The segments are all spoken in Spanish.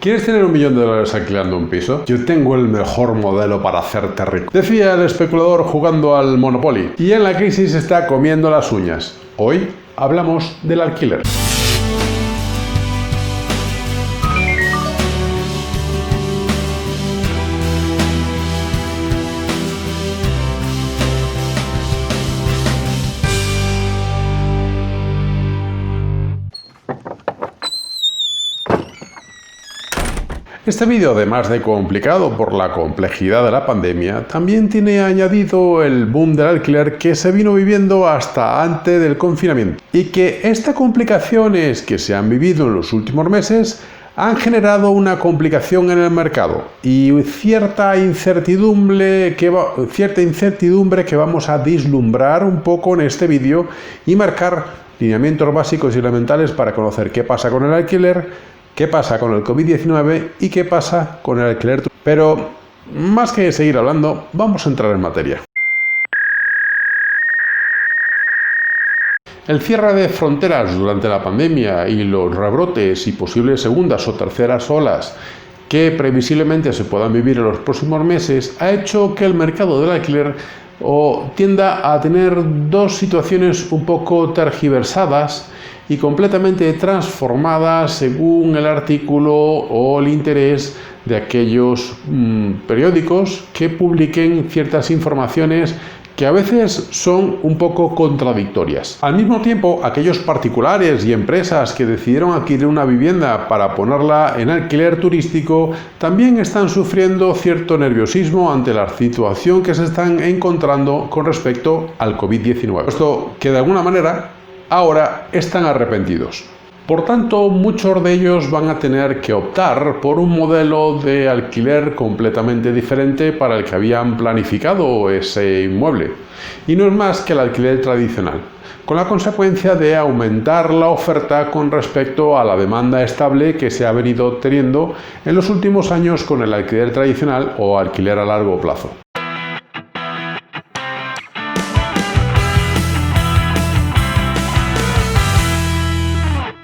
¿Quieres tener $1 millón alquilando un piso? Yo tengo el mejor modelo para hacerte rico, decía el especulador jugando al Monopoly, y en la crisis está comiendo las uñas. Hoy hablamos del alquiler. Este vídeo, además de complicado por la complejidad de la pandemia, también tiene añadido el boom del alquiler que se vino viviendo hasta antes del confinamiento, y que estas complicaciones que se han vivido en los últimos meses han generado una complicación en el mercado y cierta incertidumbre que vamos a vislumbrar un poco en este vídeo y marcar lineamientos básicos y elementales para conocer qué pasa con el alquiler, qué pasa con el COVID-19 y qué pasa con el alquiler. Pero más que seguir hablando, vamos a entrar en materia. El cierre de fronteras durante la pandemia y los rebrotes y posibles segundas o terceras olas que previsiblemente se puedan vivir en los próximos meses ha hecho que el mercado del alquiler tienda a tener dos situaciones un poco tergiversadas y completamente transformadas según el artículo o el interés de aquellos periódicos que publiquen ciertas informaciones que a veces son un poco contradictorias. Al mismo tiempo, aquellos particulares y empresas que decidieron adquirir una vivienda para ponerla en alquiler turístico también están sufriendo cierto nerviosismo ante la situación que se están encontrando con respecto al COVID-19. Esto que de alguna manera ahora están arrepentidos. Por tanto, muchos de ellos van a tener que optar por un modelo de alquiler completamente diferente para el que habían planificado ese inmueble. Y no es más que el alquiler tradicional, con la consecuencia de aumentar la oferta con respecto a la demanda estable que se ha venido teniendo en los últimos años con el alquiler tradicional o alquiler a largo plazo.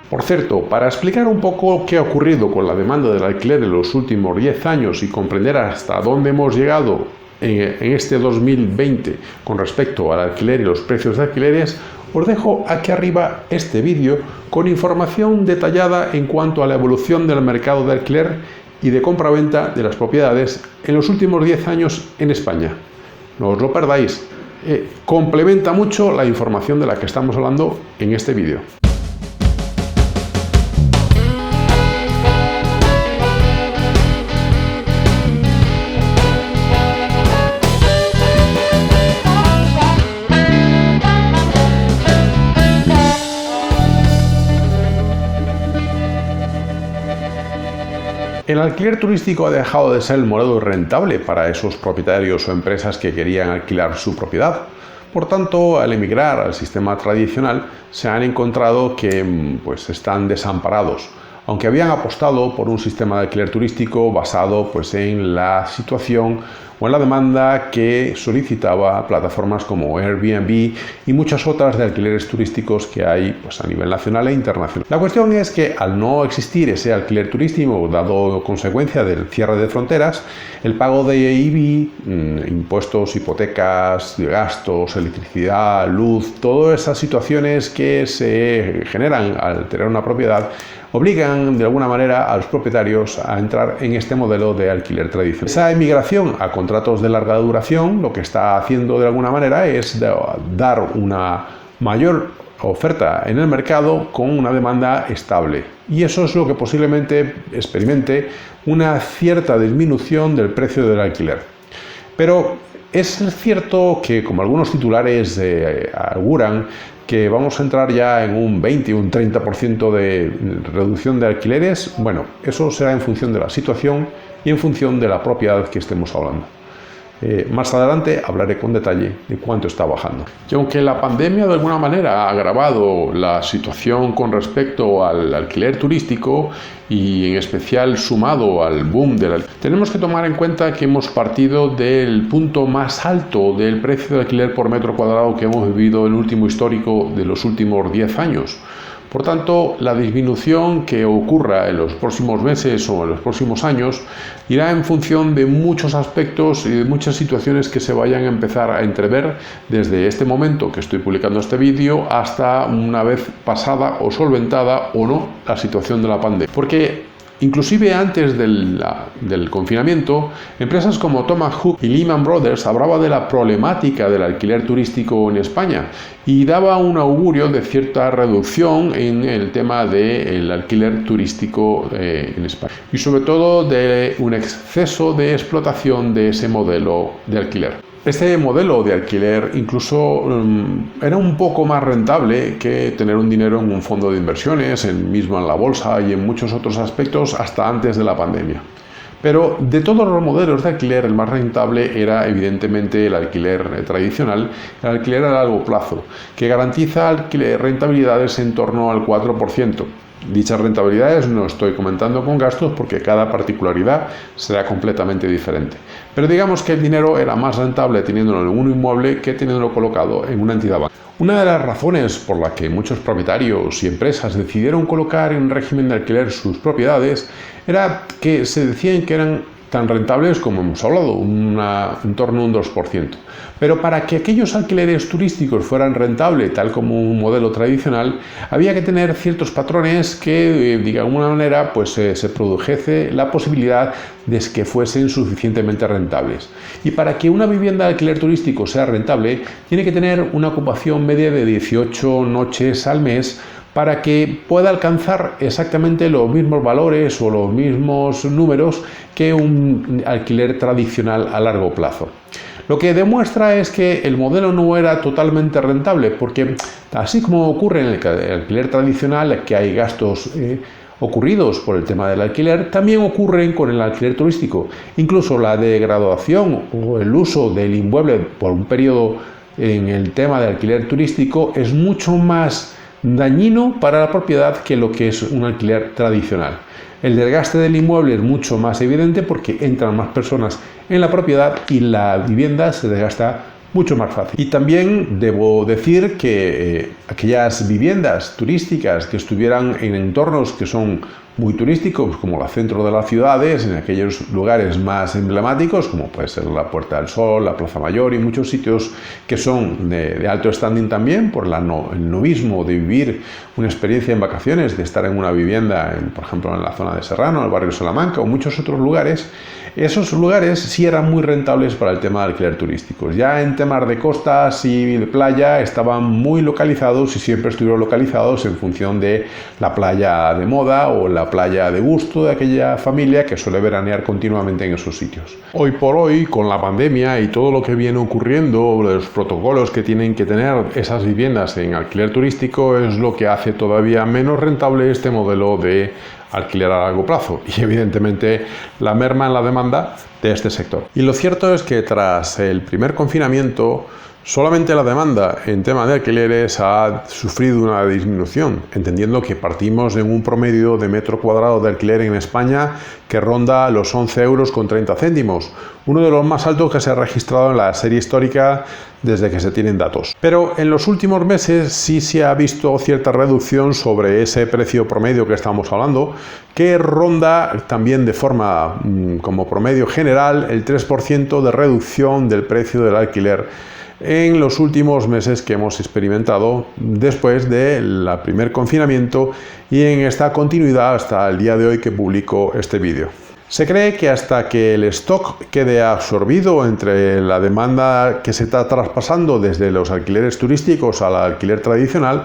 Por cierto, para explicar un poco qué ha ocurrido con la demanda del alquiler en los últimos 10 años y comprender hasta dónde hemos llegado en este 2020 con respecto al alquiler y los precios de alquileres, os dejo aquí arriba este vídeo con información detallada en cuanto a la evolución del mercado de alquiler y de compraventa de las propiedades en los últimos 10 años en España. No os lo perdáis, complementa mucho la información de la que estamos hablando en este vídeo. El alquiler turístico ha dejado de ser el modelo rentable para esos propietarios o empresas que querían alquilar su propiedad. Por tanto, al emigrar al sistema tradicional, se han encontrado que están desamparados, aunque habían apostado por un sistema de alquiler turístico basado en la situación o en la demanda que solicitaba plataformas como Airbnb y muchas otras de alquileres turísticos que hay a nivel nacional e internacional. La cuestión es que al no existir ese alquiler turístico, dado consecuencia del cierre de fronteras, el pago de IBI, impuestos, hipotecas, gastos, electricidad, luz, todas esas situaciones que se generan al tener una propiedad, obligan de alguna manera a los propietarios a entrar en este modelo de alquiler tradicional. Esa emigración a contratos de larga duración lo que está haciendo de alguna manera es dar una mayor oferta en el mercado con una demanda estable. Y eso es lo que posiblemente experimente una cierta disminución del precio del alquiler. Pero es cierto que, como algunos titulares auguran, que vamos a entrar ya en un 20 o un 30% de reducción de alquileres. Bueno, eso será en función de la situación y en función de la propiedad que estemos hablando. Más adelante hablaré con detalle de cuánto está bajando. Y aunque la pandemia de alguna manera ha agravado la situación con respecto al alquiler turístico y en especial sumado al boom tenemos que tomar en cuenta que hemos partido del punto más alto del precio de alquiler por metro cuadrado que hemos vivido el último histórico de los últimos 10 años. Por tanto, la disminución que ocurra en los próximos meses o en los próximos años irá en función de muchos aspectos y de muchas situaciones que se vayan a empezar a entrever desde este momento que estoy publicando este vídeo hasta una vez pasada o solventada o no la situación de la pandemia. Porque inclusive antes del confinamiento, empresas como Thomas Cook y Lehman Brothers hablaban de la problemática del alquiler turístico en España y daba un augurio de cierta reducción en el tema del alquiler turístico en España y sobre todo de un exceso de explotación de ese modelo de alquiler. Este modelo de alquiler incluso era un poco más rentable que tener un dinero en un fondo de inversiones, mismo en la bolsa y en muchos otros aspectos hasta antes de la pandemia. Pero de todos los modelos de alquiler, el más rentable era evidentemente el alquiler tradicional, el alquiler a largo plazo, que garantiza rentabilidades en torno al 4%. Dichas rentabilidades no estoy comentando con gastos porque cada particularidad será completamente diferente. Pero digamos que el dinero era más rentable teniéndolo en un inmueble que teniéndolo colocado en una entidad bancaria. Una de las razones por la que muchos propietarios y empresas decidieron colocar en régimen de alquiler sus propiedades era que se decían que eran tan rentables como hemos hablado, en torno a un 2%. Pero para que aquellos alquileres turísticos fueran rentables, tal como un modelo tradicional, había que tener ciertos patrones que, de alguna manera, pues se produjese la posibilidad de que fuesen suficientemente rentables. Y para que una vivienda de alquiler turístico sea rentable, tiene que tener una ocupación media de 18 noches al mes, para que pueda alcanzar exactamente los mismos valores o los mismos números que un alquiler tradicional a largo plazo. Lo que demuestra es que el modelo no era totalmente rentable, porque así como ocurre en el alquiler tradicional, que hay gastos ocurridos por el tema del alquiler, también ocurren con el alquiler turístico. Incluso la degradación o el uso del inmueble por un periodo en el tema del alquiler turístico es mucho más dañino para la propiedad que lo que es un alquiler tradicional. El desgaste del inmueble es mucho más evidente porque entran más personas en la propiedad y la vivienda se desgasta mucho más fácil. Y también debo decir que aquellas viviendas turísticas que estuvieran en entornos que son muy turísticos, como el centro de las ciudades, en aquellos lugares más emblemáticos, como puede ser la Puerta del Sol, la Plaza Mayor y muchos sitios que son de alto standing también, por el novismo de vivir una experiencia en vacaciones, de estar en una vivienda, por ejemplo, en la zona de Serrano, el barrio Salamanca o muchos otros lugares. Esos lugares sí eran muy rentables para el tema de alquiler turístico. Ya en temas de costas y de playa estaban muy localizados y siempre estuvieron localizados en función de la playa de moda o la playa de gusto de aquella familia que suele veranear continuamente en esos sitios. Hoy por hoy, con la pandemia y todo lo que viene ocurriendo, los protocolos que tienen que tener esas viviendas en alquiler turístico es lo que hace todavía menos rentable este modelo de alquiler a largo plazo y evidentemente la merma en la demanda de este sector. Y lo cierto es que tras el primer confinamiento solamente la demanda en tema de alquileres ha sufrido una disminución, entendiendo que partimos de un promedio de metro cuadrado de alquiler en España que ronda los 11,30 €, uno de los más altos que se ha registrado en la serie histórica desde que se tienen datos. Pero en los últimos meses sí se ha visto cierta reducción sobre ese precio promedio que estamos hablando, que ronda también de forma como promedio general el 3% de reducción del precio del alquiler en los últimos meses que hemos experimentado después del primer confinamiento y en esta continuidad hasta el día de hoy que publico este vídeo. Se cree que hasta que el stock quede absorbido entre la demanda que se está traspasando desde los alquileres turísticos al alquiler tradicional,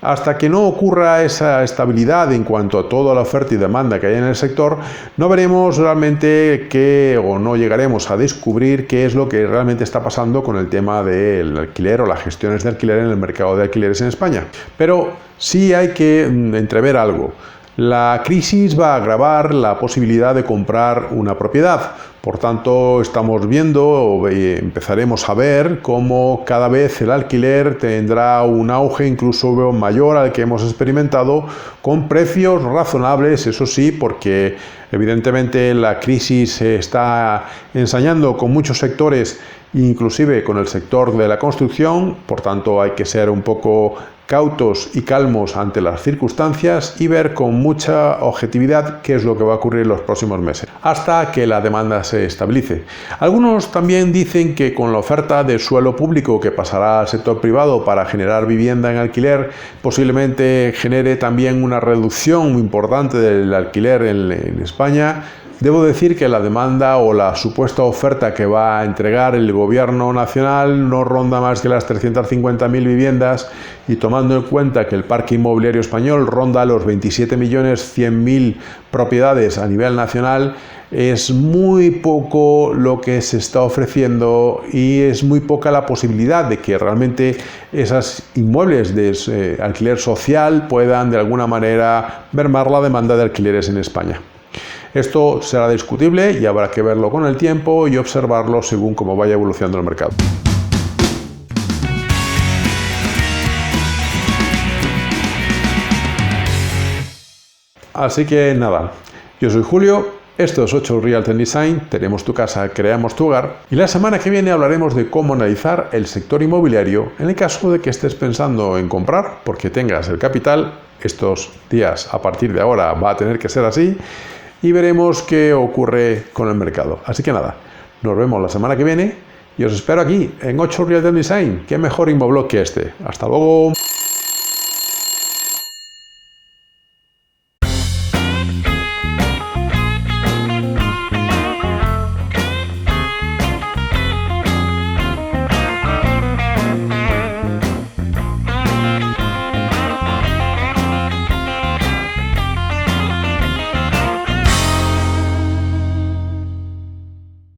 hasta que no ocurra esa estabilidad en cuanto a toda la oferta y demanda que hay en el sector, no veremos realmente o no llegaremos a descubrir qué es lo que realmente está pasando con el tema del alquiler o las gestiones de alquiler en el mercado de alquileres en España. Pero sí hay que entrever algo. La crisis va a agravar la posibilidad de comprar una propiedad. Por tanto, estamos viendo o empezaremos a ver cómo cada vez el alquiler tendrá un auge incluso mayor al que hemos experimentado, con precios razonables, eso sí, porque evidentemente la crisis se está ensañando con muchos sectores, inclusive con el sector de la construcción. Por tanto, hay que ser un poco cautos y calmos ante las circunstancias y ver con mucha objetividad qué es lo que va a ocurrir en los próximos meses, hasta que la demanda se estabilice. Algunos también dicen que con la oferta de suelo público que pasará al sector privado para generar vivienda en alquiler, posiblemente genere también una reducción muy importante del alquiler en España. Debo decir que la demanda o la supuesta oferta que va a entregar el gobierno nacional no ronda más que las 350.000 viviendas, y tomando en cuenta que el parque inmobiliario español ronda los 27.100.000 propiedades a nivel nacional, es muy poco lo que se está ofreciendo y es muy poca la posibilidad de que realmente esos inmuebles de alquiler social puedan de alguna manera mermar la demanda de alquileres en España. Esto será discutible y habrá que verlo con el tiempo y observarlo según cómo vaya evolucionando el mercado. Así que nada, yo soy Julio, esto es 8 Realty Design, tenemos tu casa, creamos tu hogar, y la semana que viene hablaremos de cómo analizar el sector inmobiliario en el caso de que estés pensando en comprar porque tengas el capital. Estos días, a partir de ahora, va a tener que ser así. Y veremos qué ocurre con el mercado. Así que nada, nos vemos la semana que viene y os espero aquí en 8 Realty Design. ¿Qué mejor inmoblog que este? ¡Hasta luego!